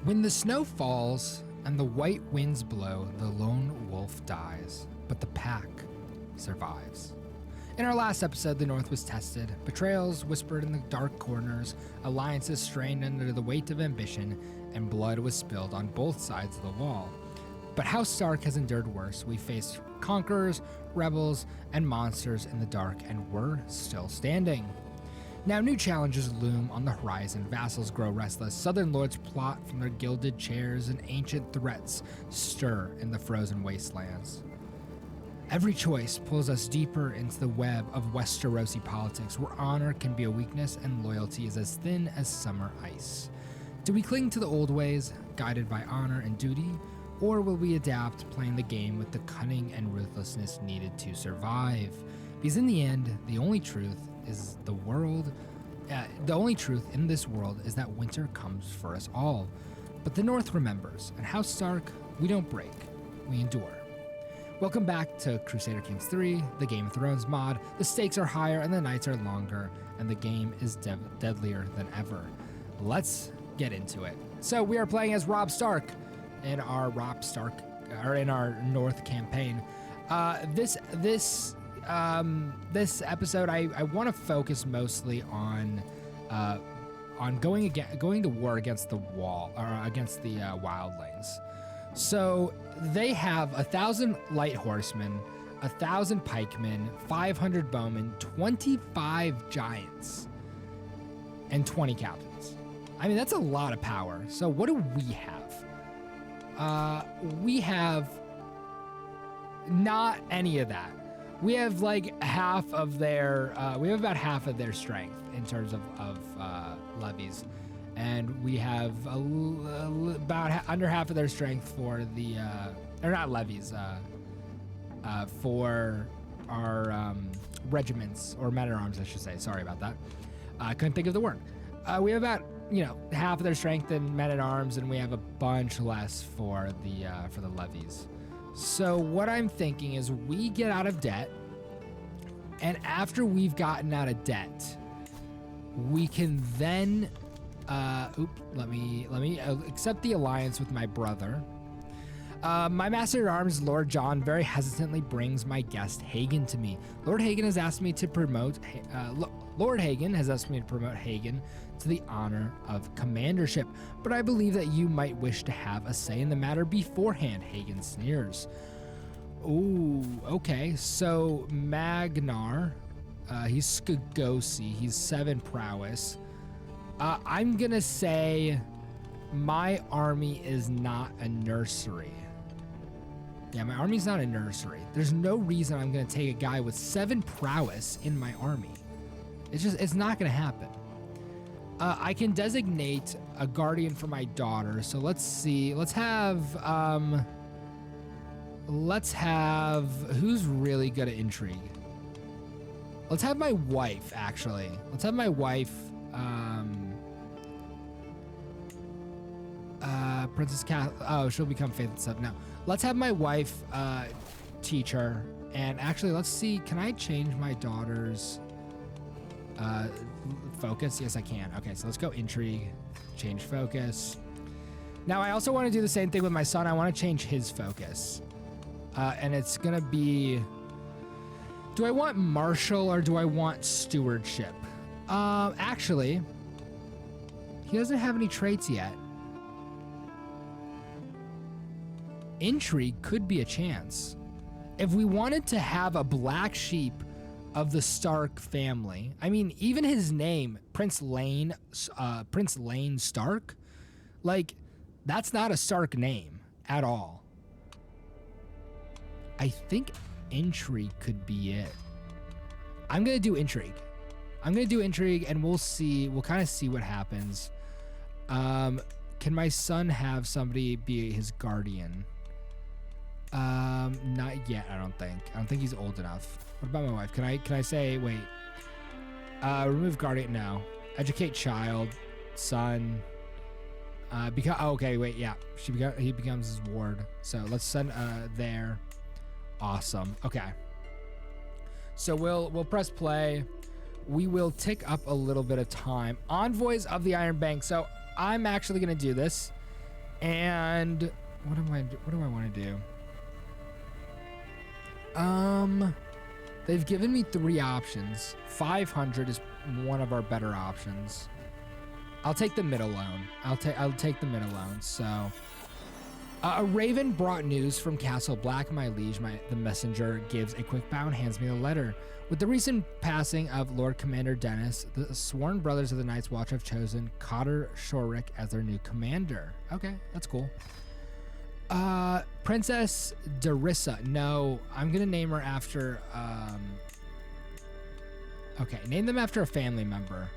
When the snow falls and the white winds blow, the lone wolf dies, but the pack survives. In our last episode, the North was tested, betrayals whispered in the dark corners, alliances strained under the weight of ambition, and blood was spilled on both sides of the wall. But House Stark has endured worse. We faced conquerors, rebels, and monsters in the dark, and we're still standing. Now new challenges loom on the horizon. Vassals grow restless, southern lords plot from their gilded chairs, and ancient threats stir in the frozen wastelands. Every choice pulls us deeper into the web of Westerosi politics, where honor can be a weakness and loyalty is as thin as summer ice. Do we cling to the old ways, guided by honor and duty, or will we adapt, playing the game with the cunning and ruthlessness needed to survive? Because in the end, the only truth in this world is that winter comes for us all. But the North remembers, and House Stark, we don't break, we endure. Welcome back to Crusader Kings 3, the Game of Thrones mod. The stakes are higher and the nights are longer, and the game is deadlier than ever. Let's get into it. So we are playing as Robb Stark in our North campaign. This episode, I want to focus mostly on going to war against the wildlings. So they have 1,000 light horsemen, 1,000 pikemen, 500 bowmen, 25 giants, and 20 captains. I mean, that's a lot of power. So what do we have? We have not any of that. We have like half of their, we have about half of their strength in terms of levies. And we have about under half of their strength for the, or not levies, for our regiments, or men-at-arms, I should say. Sorry about that. I couldn't think of the word. We have about, half of their strength in men-at-arms, and we have a bunch less for the levies. So what I'm thinking is we get out of debt, and after we've gotten out of debt, we can then, let me accept the alliance with my brother. My master-at-arms, Lord John, very hesitantly brings my guest Hagen to me. Lord Hagen has asked me to promote Hagen to the honor of commandership, but I believe that you might wish to have a say in the matter beforehand, Hagen sneers. Ooh, okay, so Magnar, he's Skagosi, he's 7 prowess. I'm gonna say my army is not a nursery. Yeah, my army's not a nursery. There's no reason I'm gonna take a guy with 7 prowess in my army. It's not gonna happen. I can designate a guardian for my daughter. So let's see. Let's have who's really good at intrigue? Let's have my wife, actually. Let's have my wife, Princess Kath. Oh, she'll become faithful sub. No, let's have my wife teach her. And actually, let's see. Can I change my daughter's focus? Yes, I can. Okay, so let's go intrigue, change focus. Now, I also want to do the same thing with my son. I want to change his focus. And it's going to be, do I want martial or do I want stewardship? Actually, he doesn't have any traits yet. Intrigue could be a chance. If we wanted to have a black sheep of the Stark family, I mean, even his name, Prince Lane Stark, like, that's not a Stark name at all. I think intrigue could be it. I'm gonna do intrigue. And we'll see. We'll kind of see what happens. Can my son have somebody be his guardian? Not yet, I don't think he's old enough. What about my wife? Can I say, wait, remove guardian? No. Educate child, son, okay, wait, yeah. He becomes his ward. So let's send, there. Awesome. Okay. So we'll press play. We will tick up a little bit of time. Envoys of the Iron Bank. So I'm actually going to do this. And what do I want to do? They've given me 3 options. 500 is one of our better options. I'll take the middle loan. I'll take the middle loan. So, a raven brought news from Castle Black, my liege. The messenger gives a quick bow and hands me the letter. With the recent passing of Lord Commander Dennis, the sworn brothers of the Night's Watch have chosen Cotter Shorik as their new commander. Okay, that's cool. Princess Darissa. No, I'm gonna name her after. Okay, name them after a family member.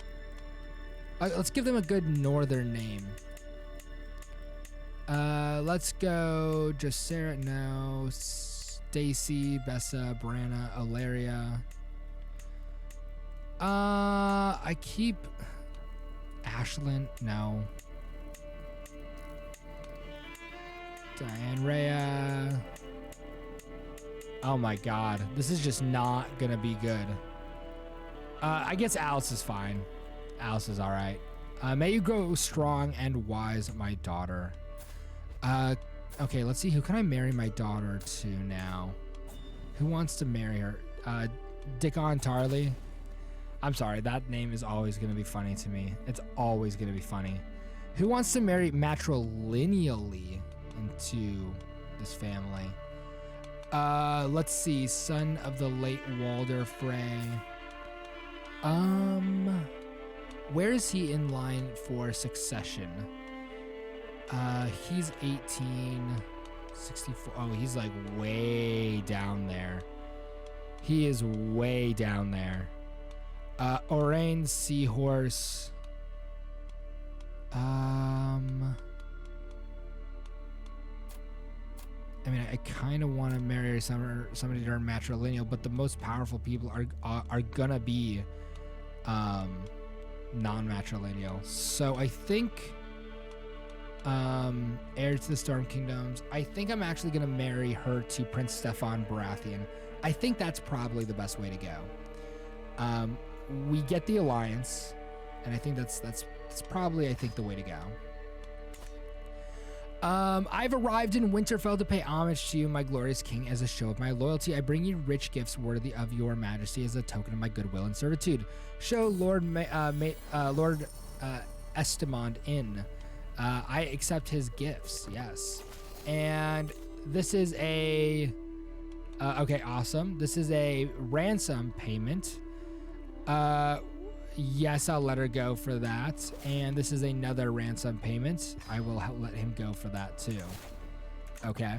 Let's give them a good northern name. Let's go Jacera, no. Stacy, Bessa, Branna, Ilaria. I keep Ashlyn, no. Diane Rhea. Oh my god, this is just not gonna be good. I guess Alice is fine. Alice is alright. May you grow strong and wise, my daughter. Okay, let's see. Who can I marry my daughter to now? Who wants to marry her? Dickon Tarley. I'm sorry, that name is always going to be funny to me. It's always going to be funny. Who wants to marry matrilineally into this family? Let's see. Son of the late Walder Frey. Where is he in line for succession? He's 1864. Oh, he's like way down there. He is way down there. Orain Seahorse. I mean, I kind of want to marry somebody to learn matrilineal, but the most powerful people are gonna be non-matrilineal. So I think heir to the Storm Kingdoms. I think I'm actually gonna marry her to Prince Stefan Baratheon. I think that's probably the best way to go. We get the alliance, and I think that's probably, I think, the way to go. I've arrived in Winterfell to pay homage to you, my glorious king. As a show of my loyalty, I bring you rich gifts worthy of your majesty as a token of my goodwill and servitude. Show Lord Estamond in. I accept his gifts, yes. And this is a... okay, awesome. This is a ransom payment. Yes, I'll let her go for that. And this is another ransom payment. I will let him go for that too. Okay.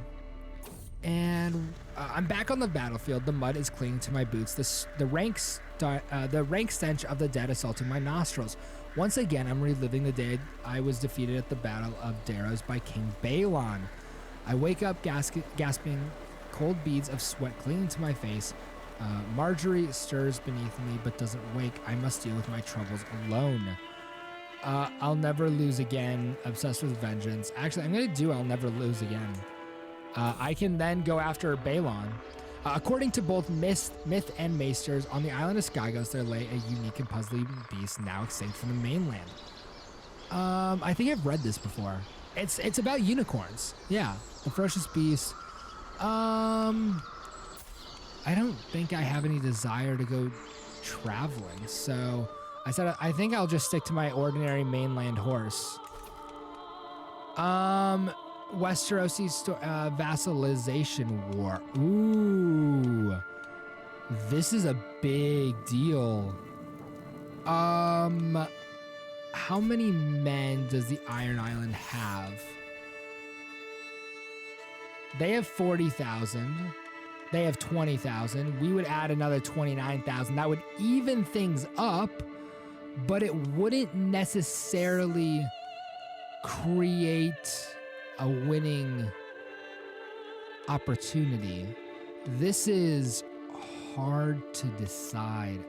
And I'm back on the battlefield. The mud is clinging to my boots. The rank stench of the dead assaulting my nostrils. Once again, I'm reliving the day I was defeated at the Battle of Darrows by King Balon. I wake up gasping, cold beads of sweat clinging to my face. Marjorie stirs beneath me but doesn't wake. I must deal with my troubles alone. I'll never lose again. Obsessed with vengeance. Actually, I'm going to do I'll never lose again. I can then go after Balon. According to both myth and maesters, on the island of Skygos, there lay a unique and puzzling beast now extinct from the mainland. I think I've read this before. It's about unicorns. Yeah, the ferocious beast. I don't think I have any desire to go traveling, so I said I think I'll just stick to my ordinary mainland horse. Westerosi vassalization war. Ooh, this is a big deal. How many men does the Iron Island have? They have 40,000. They have 20,000. We would add another 29,000. That would even things up, but it wouldn't necessarily create a winning opportunity. This is hard to decide.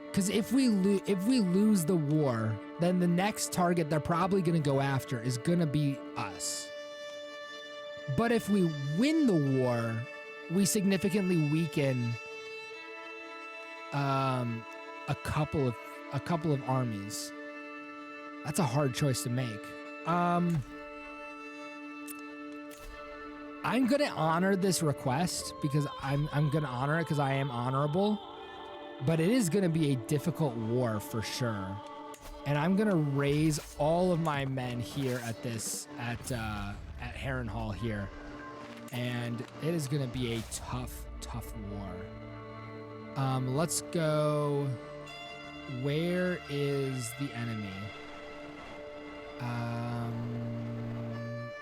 Because if we lose the war, then the next target they're probably going to go after is going to be us. But if we win the war, we significantly weaken a couple of armies. That's a hard choice to make. I'm gonna honor this request because I'm gonna honor it because I am honorable, but it is gonna be a difficult war for sure. And I'm gonna raise all of my men here at Harrenhal here, and it is gonna be a tough war. Let's go. Where is the enemy?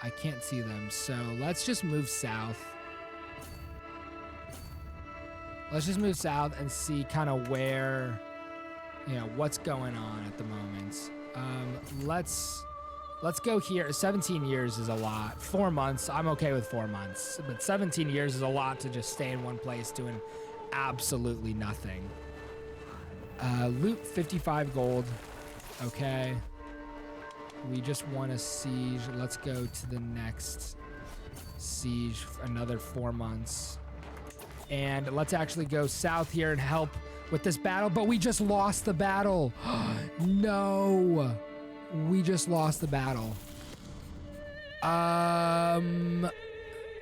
I can't see them, so let's just move south. Let's just move south and see kind of where, what's going on at the moment. Let's go here. 17 years is a lot. 4 months, I'm okay with 4 months, but 17 years is a lot to just stay in one place doing absolutely nothing. Loot 55 gold. Okay. We just want a siege. Let's go to the next siege for another 4 months. And let's actually go south here and help with this battle, but we just lost the battle. No. We just lost the battle.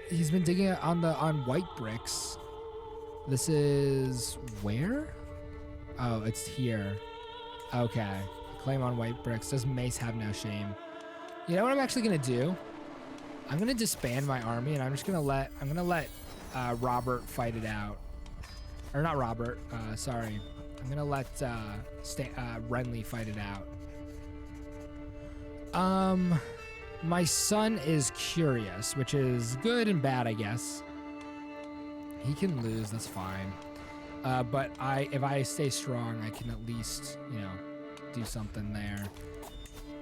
He's been digging on white bricks. This is where? Oh, it's here. Okay. Claim on white bricks. Does Mace have no shame? You know what I'm actually gonna do? I'm gonna disband my army, and I'm gonna let Robert fight it out. Or not Robert. Sorry. I'm gonna let Renly fight it out. My son is curious, which is good and bad, I guess. He can lose. That's fine. But if I stay strong, I can at least, do something there.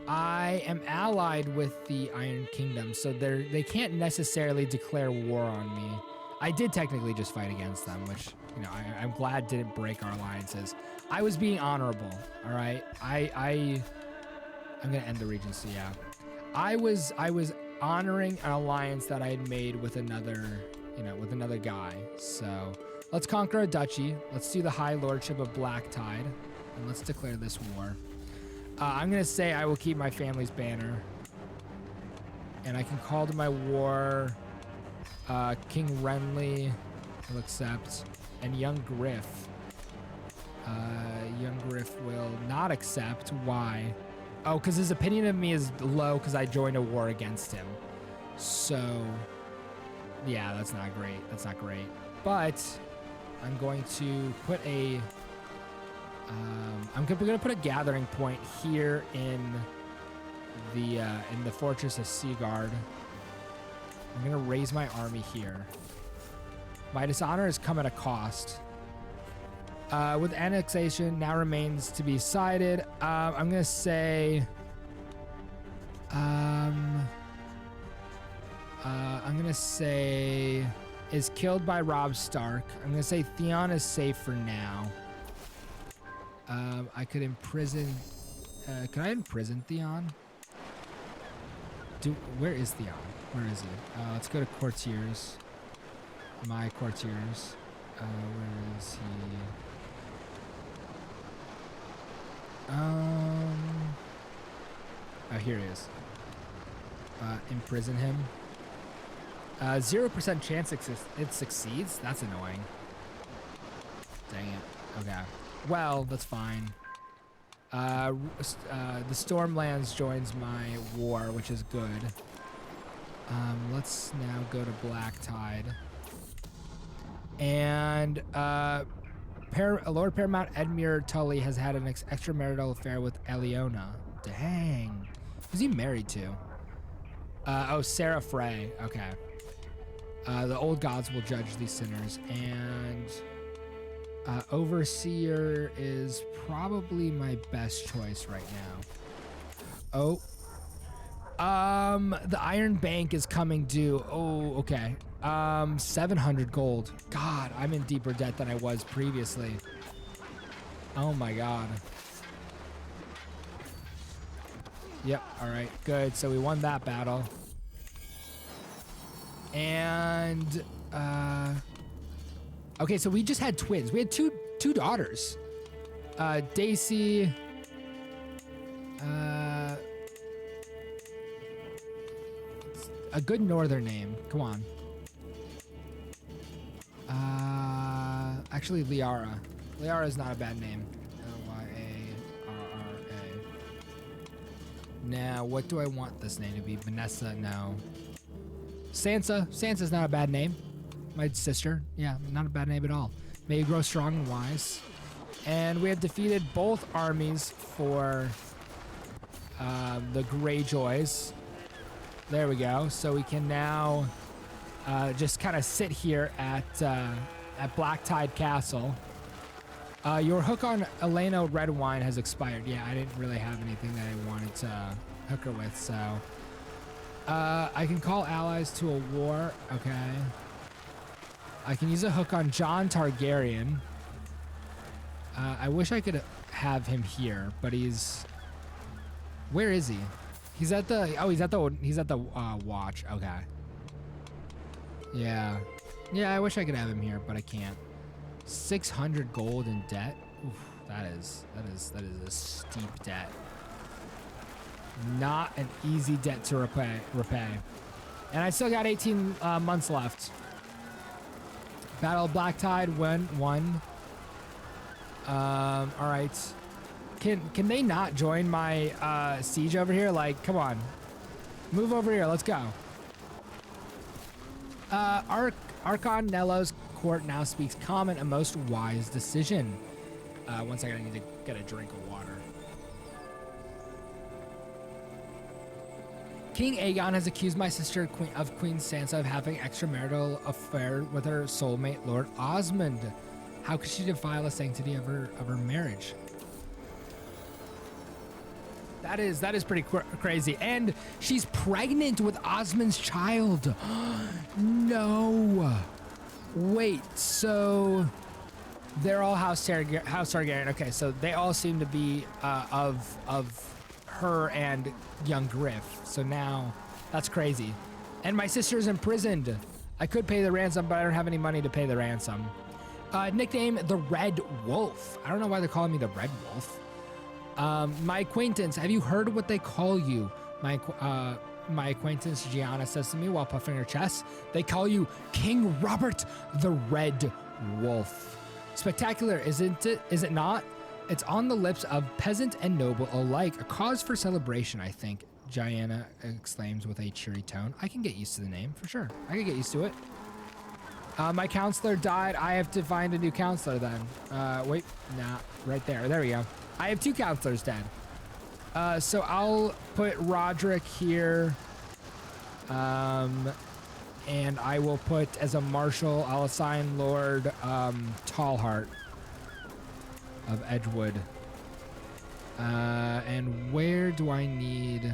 I am allied with the Iron Kingdom, so they can't necessarily declare war on me. I did technically just fight against them, which, I'm glad didn't break our alliances. I was being honorable, all right? I'm gonna end the regency, yeah. I was honoring an alliance that I had made with another guy. So let's conquer a duchy. Let's do the High Lordship of Blacktide, and let's declare this war. I'm gonna say I will keep my family's banner, and I can call to my war. King Renly will accept, and young Griff. Young Griff will not accept. Why? Oh, because his opinion of me is low because I joined a war against him. So, yeah, that's not great. That's not great. But I'm going to put a put a gathering point here in the fortress of Seagard. I'm gonna raise my army here. My dishonor has come at a cost. With annexation now remains to be decided. I'm gonna say. I'm gonna say is killed by Robb Stark. I'm gonna say Theon is safe for now. I could imprison. Can I imprison Theon? Where is Theon? Where is he? Let's go to courtiers. My courtiers. Where is he? Oh, here he is. Imprison him. 0% chance it succeeds? That's annoying. Dang it. Okay. Well, that's fine. The Stormlands joins my war, which is good. Let's now go to Blacktide. And Lord Paramount Edmure Tully has had an extramarital affair with Eliona. Dang. Who's he married to? Oh, Sarah Frey. Okay. The old gods will judge these sinners. And Overseer is probably my best choice right now. Oh. The Iron Bank is coming due. Oh, okay. 700 gold. God, I'm in deeper debt than I was previously. Oh my God. Yep, all right, good. So we won that battle. And, okay, so we just had twins. We had two daughters. Daisy A good northern name. Come on. Actually, Liara. Liara is not a bad name. Lyarra. Now, what do I want this name to be? Vanessa? No. Sansa. Sansa's not a bad name. My sister. Yeah, not a bad name at all. May you grow strong and wise. And we have defeated both armies for the Greyjoys. There we go. So we can now just kind of sit here at Black Tide Castle. Your hook on Elena Redwine has expired. Yeah, I didn't really have anything that I wanted to hook her with, so I can call allies to a war. Okay. I can use a hook on Jon Targaryen. I wish I could have him here, but he's... Where is he? He's at the... Oh, he's at the watch. Okay. Yeah. Yeah, I wish I could have him here, but I can't. 600 gold in debt. Oof, that is a steep debt. Not an easy debt to repay. And I still got 18 months left. Battle of Black Tide won. All right. Can they not join my siege over here? Like, come on. Move over here. Let's go. Archon Nello's court now speaks common, a most wise decision. One second, I need to get a drink of water. King Aegon has accused my sister, Queen Sansa, of having extramarital affair with her soulmate, Lord Osmond. How could she defile the sanctity of her marriage? That is pretty crazy. And she's pregnant with Osmond's child. No. Wait, so they're all House Targaryen. Okay, so they all seem to be of her and young Griff. So now that's crazy. And my sister's imprisoned. I could pay the ransom, but I don't have any money to pay the ransom. Nickname the Red Wolf. I don't know why they're calling me the Red Wolf. My acquaintance, have you heard what they call you? My acquaintance Gianna says to me while puffing her chest, they call you King Robert the Red Wolf. Spectacular, isn't it? Is it not? It's on the lips of peasant and noble alike. A cause for celebration, I think, Gianna exclaims with a cheery tone. I can get used to the name, for sure. I can get used to it. My counselor died. I have to find a new counselor then. Wait, nah, right there. There we go. I have 2 counselors dead. So I'll put Roderick here. And I will put as a marshal, I'll assign Lord Tallheart of Edgewood. And where do I need...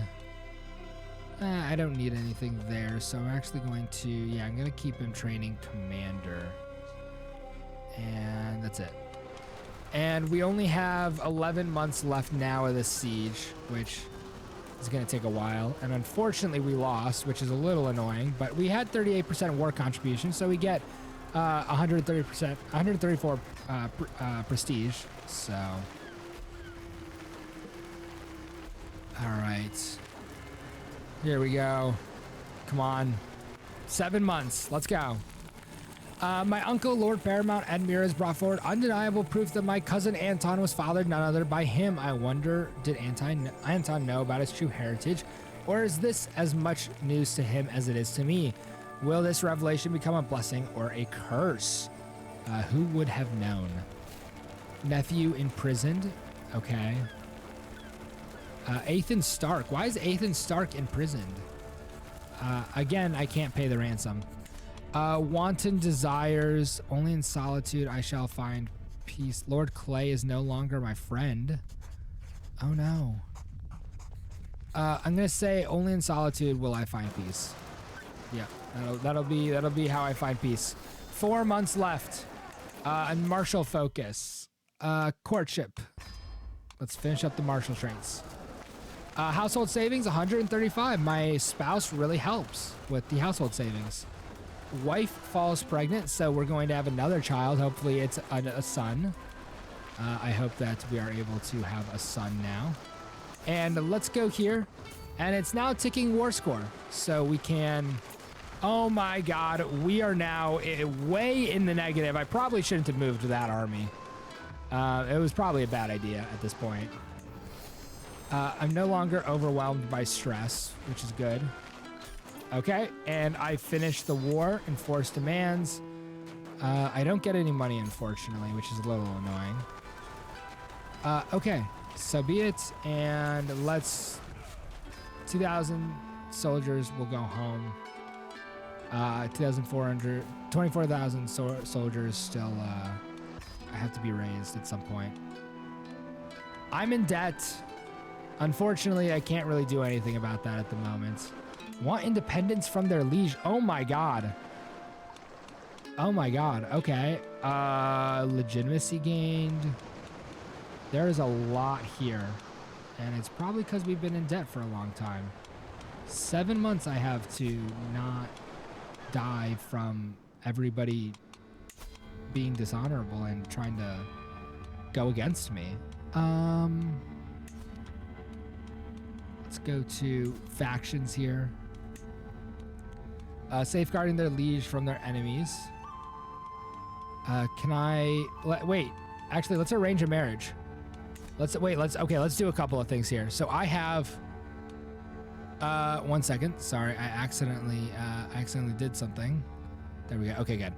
I don't need anything there, so I'm actually going to... Yeah, I'm going to keep him training commander. And that's it. And we only have 11 months left now of this siege, which is going to take a while. And unfortunately, we lost, which is a little annoying. But we had 38% war contribution, so we get 134 prestige. So, all right, here we go. Come on, 7 months. Let's go. My uncle, Lord Paramount Admiras, brought forward undeniable proof that my cousin Anton was fathered none other by him. I wonder, did Anton know about his true heritage, or is this as much news to him as it is to me? Will this revelation become a blessing or a curse? Who would have known? Nephew imprisoned. Okay. Ethan Stark. Why is Ethan Stark imprisoned? Again, I can't pay the ransom. Wanton desires. Only in solitude I shall find peace. Lord Clay is no longer my friend. Oh no. I'm gonna say only in solitude will I find peace. Yeah, that'll be how I find peace. 4 months left. And martial focus. Courtship. Let's finish up the martial traits. Household savings 135. My spouse really helps with the household savings. Wife falls pregnant, so we're going to have another child. Hopefully it's a son. I hope that we are able to have a son now. And let's go here. And it's now ticking war score. So we can... Oh my god, we are now way in the negative. I probably shouldn't have moved that army. It was probably a bad idea at this point. I'm no longer overwhelmed by stress, which is good. Okay, and I finished the war, enforced demands. I don't get any money, unfortunately, which is a little annoying. Okay, so be it, and let's... 2,000 soldiers will go home. 24,000 soldiers still have to be raised at some point. I'm in debt. Unfortunately, I can't really do anything about that at the moment. Want independence from their liege. Oh my god. Oh my god. Okay. Legitimacy gained. There is a lot here. And it's probably because we've been in debt for a long time. 7 months I have to not die from everybody being dishonorable and trying to go against me. Let's go to factions here. Safeguarding their liege from their enemies. Can I wait? Actually, let's arrange a marriage. Let's do a couple of things here. So I have 1 second. Sorry, I accidentally did something. There we go. Okay, good.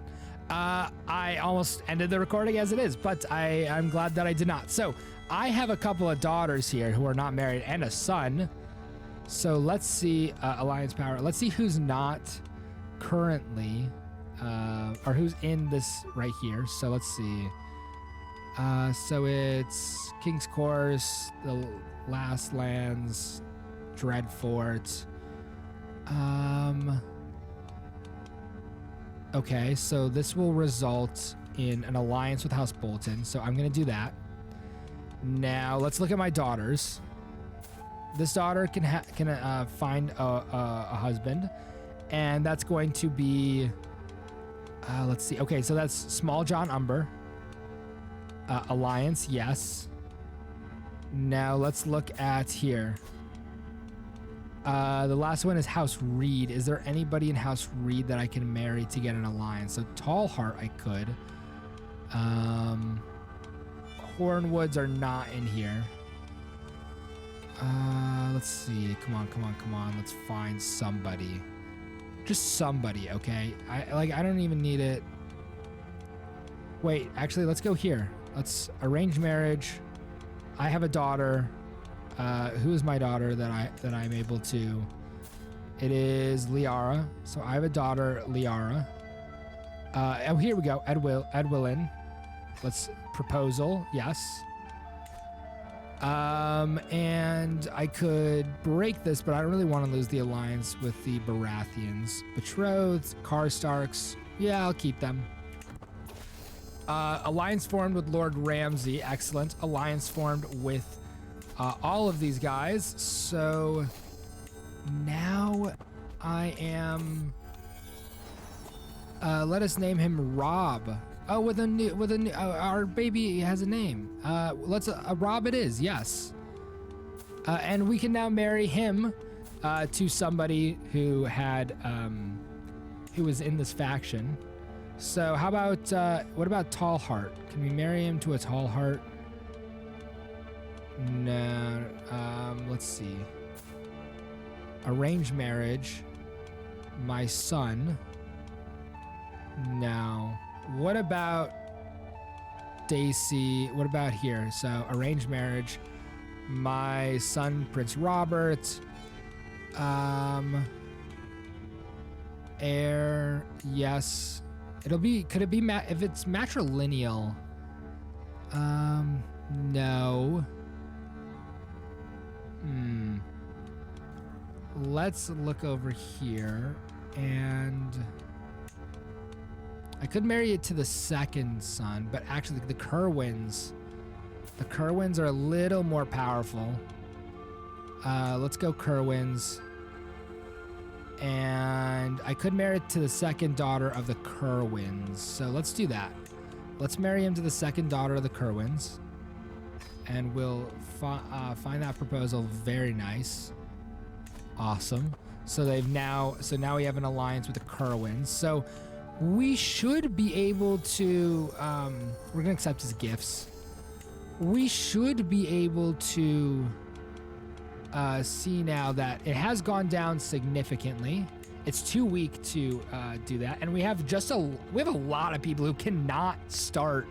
I almost ended the recording as it is, but I'm glad that I did not. So I have a couple of daughters here who are not married and a son. So let's see, alliance power. Let's see who's not currently, or who's in this right here. So let's see. So it's King's Course, the Last Lands, Dreadfort. Okay, so this will result in an alliance with House Bolton. So I'm going to do that. Now let's look at my daughters. This daughter can find a husband, and that's going to be, let's see. Okay, so that's Small John Umber. Alliance, yes. Now let's look at here. The last one is House Reed. Is there anybody in House Reed that I can marry to get an alliance? So Tallheart I could. Hornwoods are not in here. Let's see. Come on. Let's find somebody. Just somebody, okay? I don't even need it. Wait, actually, let's go here. Let's arrange marriage. I have a daughter. Who is my daughter that I'm able to? It is Liara. So I have a daughter, Liara. Oh, here we go. Edwillin. Let's proposal. Yes. And I could break this, but I don't really want to lose the alliance with the Baratheons. Betrothed, Karstarks. Yeah, I'll keep them. Alliance formed with Lord Ramsay. Excellent. Alliance formed with all of these guys. So now I am. Let us name him Rob. Oh, with a new. Our baby has a name. Let's Rob. It is, yes. And we can now marry him to somebody who had who was in this faction. So how about what about Tallheart? Can we marry him to a Tallheart? No. Let's see. Arranged marriage. My son. No. What about Daisy? What about here? So arranged marriage. My son, Prince Robert. Heir. Yes. It'll be. Could it be? If it's matrilineal. No. Let's look over here, and I could marry it to the second son, but actually the Kerwins are a little more powerful. Let's go Kerwins. And I could marry it to the second daughter of the Kerwins. So let's do that. Let's marry him to the second daughter of the Kerwins. and will find that proposal very nice. Awesome. So now we have an alliance with the Kerwins. So we should be able to, we're gonna accept his gifts. We should be able to see now that it has gone down significantly. It's too weak to do that, and we have a lot of people who cannot start,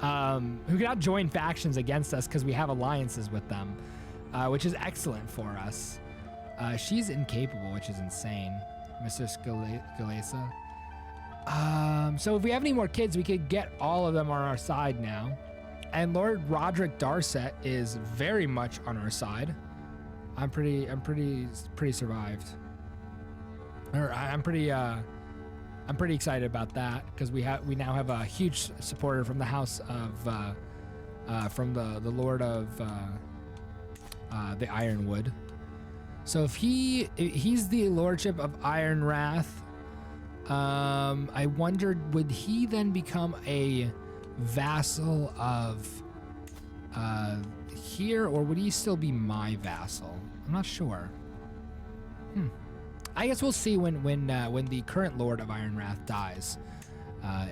who cannot join factions against us because we have alliances with them, which is excellent for us. She's incapable, which is insane, Mr. Scalesa. So if we have any more kids, we could get all of them on our side now. And Lord Roderick Darset is very much on our side. I'm pretty survived. Or I'm pretty excited about that because we now have a huge supporter from the house of from the Lord of the Ironwood. So if he's the lordship of Ironwrath, I wondered, would he then become a vassal of here, or would he still be my vassal? I'm not sure. I guess we'll see when the current Lord of Ironwrath dies.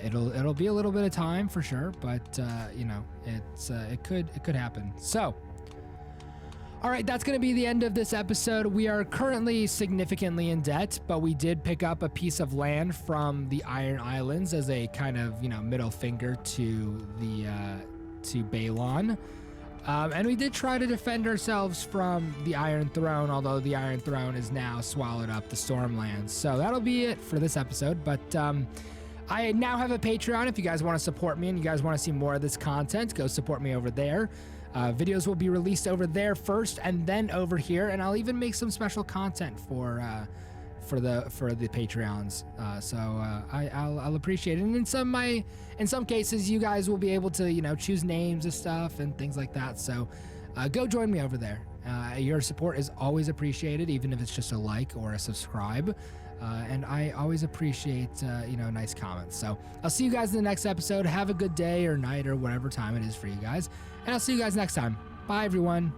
It'll be a little bit of time for sure, but you know, it could happen. So. All right, that's going to be the end of this episode. We are currently significantly in debt, but we did pick up a piece of land from the Iron Islands as a kind of, you know, middle finger to the to Balon. And we did try to defend ourselves from the Iron Throne, although the Iron Throne is now swallowed up the Stormlands. So that'll be it for this episode, but I now have a Patreon. If you guys want to support me and you guys want to see more of this content, go support me over there. Videos will be released over there first and then over here, and I'll even make some special content for the Patreons. So I'll appreciate it. And in some cases, you guys will be able to, you know, choose names of stuff and things like that. So go join me over there. Your support is always appreciated, even if it's just a like or a subscribe. And I always appreciate, you know, nice comments. So I'll see you guys in the next episode. Have a good day or night or whatever time it is for you guys. And I'll see you guys next time. Bye, everyone.